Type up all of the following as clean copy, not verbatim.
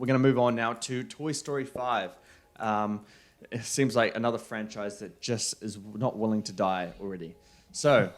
we're going to move on now to Toy Story 5. It seems like another franchise that just is not willing to die already. So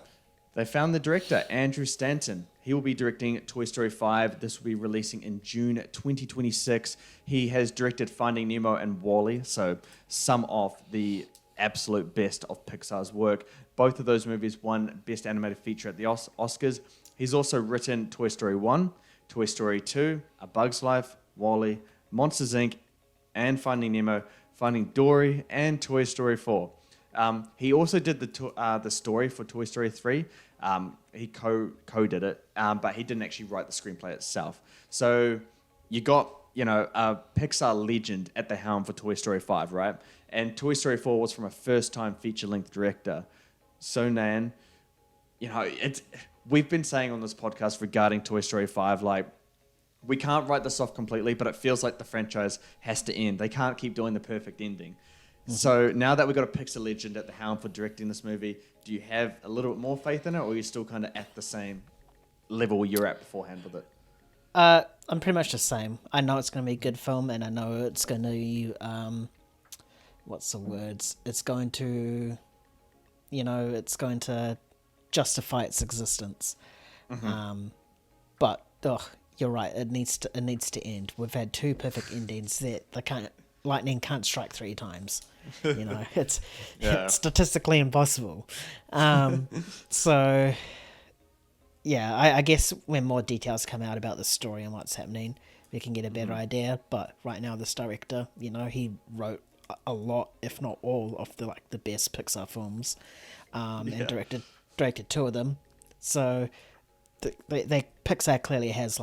they found the director, Andrew Stanton. He will be directing Toy Story 5. This will be releasing in June 2026. He has directed Finding Nemo and Wall-E, so some of the absolute best of Pixar's work. Both of those movies won Best Animated Feature at the Oscars. He's also written Toy Story 1, Toy Story 2, A Bug's Life, Wall-E, Monsters, Inc., and Finding Nemo, Finding Dory, and Toy Story 4. He also did the story for Toy Story 3. He co-did it, but he didn't actually write the screenplay itself. So you got, a Pixar legend at the helm for Toy Story 5, right? And Toy Story 4 was from a first-time feature-length director. So, Nan, we've been saying on this podcast regarding Toy Story 5, like, we can't write this off completely, but it feels like the franchise has to end. They can't keep doing the perfect ending. Mm-hmm. So now that we've got a Pixar legend at the helm for directing this movie, do you have a little bit more faith in it, or are you still kind of at the same level you're at beforehand with it? I'm pretty much the same. I know it's going to be a good film, and I know it's going to, what's the words? It's going to, it's going to justify its existence. Mm-hmm. But you're right. It needs to end. We've had two perfect endings that lightning can't strike three times. It's statistically impossible. So, yeah, I guess when more details come out about the story and what's happening, we can get a better idea. But right now, this director, he wrote a lot, if not all, of the best Pixar films, and directed two of them. So Pixar clearly has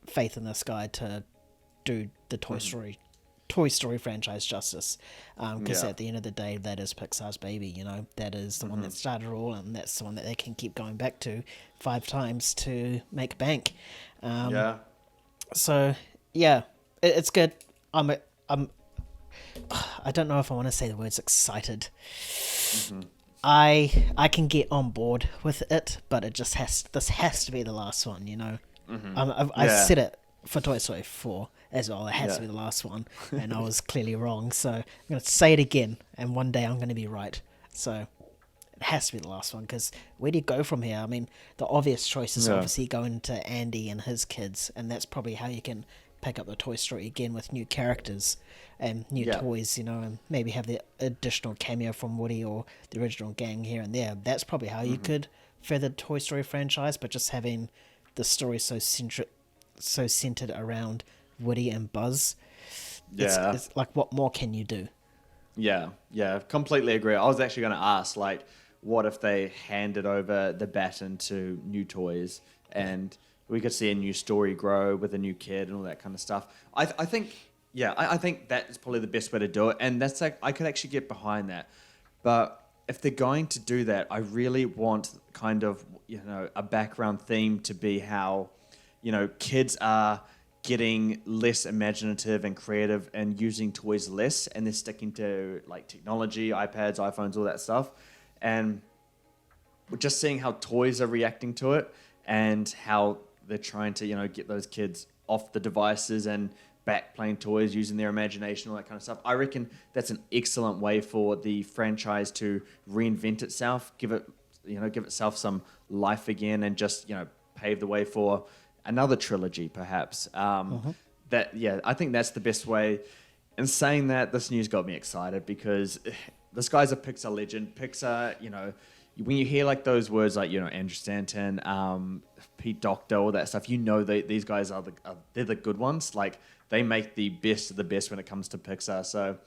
faith in this guy to do the Toy Story franchise justice, because at the end of the day, that is Pixar's baby. That is the one that started it all, and that's the one that they can keep going back to 5 times to make bank. So yeah, it's good. I don't know if I want to say the words excited. Mm-hmm. I can get on board with it, but it just this has to be the last one, Mm-hmm. I said it for Toy Story 4 as well. It has to be the last one, and I was clearly wrong. So I'm going to say it again, and one day I'm going to be right. So it has to be the last one, because where do you go from here? I mean, the obvious choice is obviously going to Andy and his kids, and that's probably how you can pick up the Toy Story again with new characters and new toys, and maybe have the additional cameo from Woody or the original gang here and there. That's probably how you could further the Toy Story franchise, but just having the story so centered around Woody and Buzz. It's like, what more can you do? Yeah, completely agree. I was actually going to ask, what if they handed over the baton to new toys and we could see a new story grow with a new kid and all that kind of stuff. I think that is probably the best way to do it, and that's I could actually get behind that. But if they're going to do that, I really want kind of a background theme to be how kids are getting less imaginative and creative and using toys less, and they're sticking to technology, iPads, iPhones, all that stuff, and we're just seeing how toys are reacting to it and how they're trying to get those kids off the devices and back playing toys, using their imagination, all that kind of stuff. I reckon that's an excellent way for the franchise to reinvent itself, give itself some life again, and just pave the way for another trilogy, perhaps. I think that's the best way. And saying that, this news got me excited because this guy's a Pixar legend. Pixar, when you hear those words Andrew Stanton, Pete Docter, all that stuff, these guys they're the good ones. They make the best of the best when it comes to Pixar. So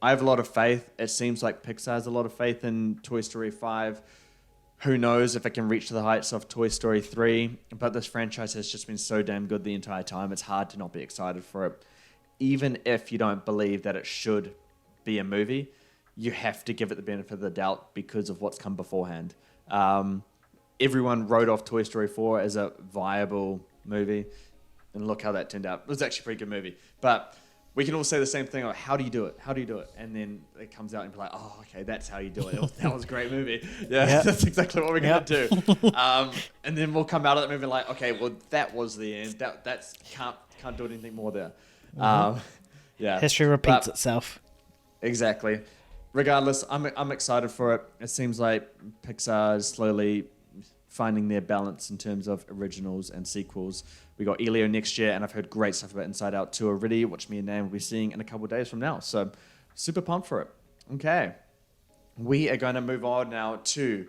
I have a lot of faith. It seems like Pixar has a lot of faith in Toy Story 5. Who knows if it can reach to the heights of Toy Story 3. But this franchise has just been so damn good the entire time. It's hard to not be excited for it. Even if you don't believe that it should be a movie, you have to give it the benefit of the doubt because of what's come beforehand. Everyone wrote off Toy Story 4 as a viable movie. And look how that turned out. It was actually a pretty good movie. But we can all say the same thing. Like, how do you do it? How do you do it? And then it comes out and be like, oh, okay, that's how you do it. That was a great movie. Yeah, Yep. that's exactly what we're going to do. And then we'll come out of that movie like, okay, well, that was the end. That's can't do anything more there. Yeah. History repeats itself. Exactly. Regardless, I'm excited for it. It seems like Pixar is slowly finding their balance in terms of originals and sequels. We got Elio next year, and I've heard great stuff about Inside Out 2 already, which me and Nan will be seeing in a couple of days from now. So super pumped for it. Okay. We are going to move on now to